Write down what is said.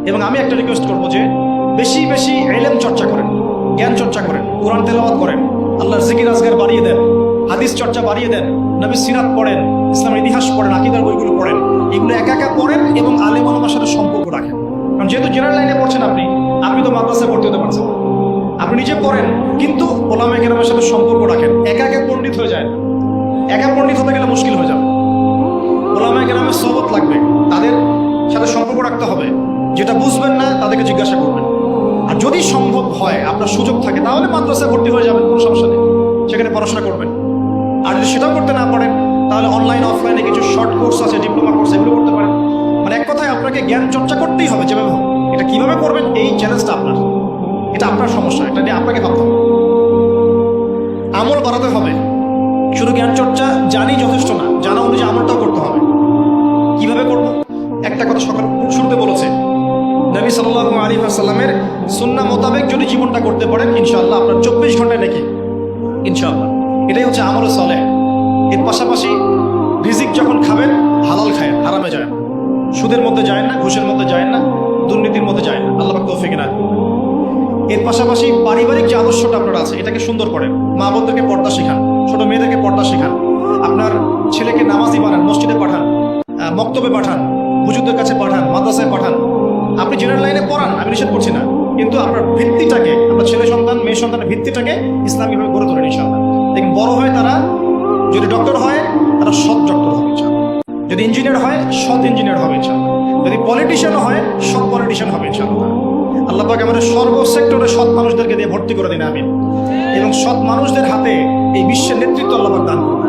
এবং আমি একটা রিকোয়েস্ট করবো যে বেশি বেশি ইলম চর্চা করেন, জ্ঞান চর্চা করেন, কোরআন তেলাওয়াত করেন, আল্লাহর জিকির আজগার বাড়িয়ে দেন, হাদিস চর্চা বাড়িয়ে দেন, নবী সিরাত পড়েন, ইসলামের ইতিহাস পড়েন, আকীদার বইগুলো পড়েন। এগুলো একা একা পড়েন এবং আলেম ওলামার সাথে সম্পর্ক রাখেন। কারণ যেহেতু জেনারেল লাইনে পড়ছেন আপনি তো মাদ্রাসায় ভর্তি হতে পারছেন, আপনি নিজে পড়েন, কিন্তু ওলামায়ে কেরামের সাথে সম্পর্ক রাখেন। একা একা পণ্ডিত হয়ে যায়, একা পণ্ডিত হতে গেলে মুশকিল হয়ে যাবে। ওলামায়ে কেরামের সোহবত লাগবে, তাদের সাথে সম্পর্ক রাখতে হবে। যেটা বুঝবেন না তাদেরকে জিজ্ঞাসা করবেন। আর যদি সম্ভব হয়, আপনার সুযোগ থাকে, তাহলে মাদ্রাসায় ভর্তি হয়ে যাবেন, কোনো সমস্যা নেই, সেখানে পড়াশোনা করবেন। আর যদি সেটাও করতে না পারেন, তাহলে অনলাইন অফলাইনে কিছু শর্ট কোর্স আছে, ডিপ্লোমা কোর্স, এগুলো করতে পারেন। মানে এক কথায় আপনাকে জ্ঞান চর্চা করতেই হবে যেভাবে হোক। এটা কিভাবে করবেন, এই চ্যালেঞ্জটা আপনার, এটা আপনার সমস্যা, এটা নিয়ে আপনাকে ভাবতে হবে। আমল বাড়াতে হবে, শুধু জ্ঞান চর্চা জানি যথেষ্ট না, জানা অনুযায়ী আমলটাও করতে হবে। কিভাবে করবো? একটা কথা সকাল শুরুতে বলেছে, নবী সাল্লাল্লাহু আলাইহি ওয়াসাল্লামের সুন্নাহ মোতাবেক যদি জীবনটা করতে পারেন, ইনশাআল্লাহ আপনার 24 ঘন্টায় নাকি, ইনশাআল্লাহ। এটাই হচ্ছে আমলে সালেহ। এর পাশাপাশি রিজিক যখন খাবেন, হালাল খায়, হারামে যায় না, সুদের মধ্যে যায় না, ঘুষের মধ্যে যায় না, দুর্নীতির মধ্যে যায় না। আল্লাহ পাক তৌফিক দান করুন। এর পাশাপাশি পারিবারিক যে আদর্শটা আপনার আছে, এটাকে সুন্দর করেন। মা বোনদেরকে পর্দা শেখান, ছোট মেয়েদেরকে পর্দা শেখান, আপনার ছেলেকে নামাজি বানান, মসজিদে পাঠান, মক্তবে পাঠান, হুজুরদের কাছে পাঠান, মাদ্রাসায় পাঠান। আপনি জেনারেল লাইনে পড়ান, আমি নিষেধ করছি না, কিন্তু আপনার ভিত্তিটাকে, আপনার ছেলে সন্তান মেয়ে সন্তানের ভিত্তিটাকে ইসলামীভাবে গড়ে তোলেন ইনশাআল্লাহ। দেখুন বড় হয় তারা, যদি ডক্টর হয় তারা সৎ ডক্টর হবে ইনশাআল্লাহ, যদি ইঞ্জিনিয়ার হয় সৎ ইঞ্জিনিয়ার হবে ইনশাআল্লাহ, যদি পলিটিশিয়ান হয় সৎ পলিটিশিয়ান হবে ইনশাআল্লাহ। আল্লাহ পাক আমাদের সর্ব সেক্টরে সৎ মানুষদেরকে দিয়ে ভর্তি করে দিন, আমিন। এবং সৎ মানুষদের হাতে এই বিশ্বের নেতৃত্ব আল্লাহ পাক দান করুন।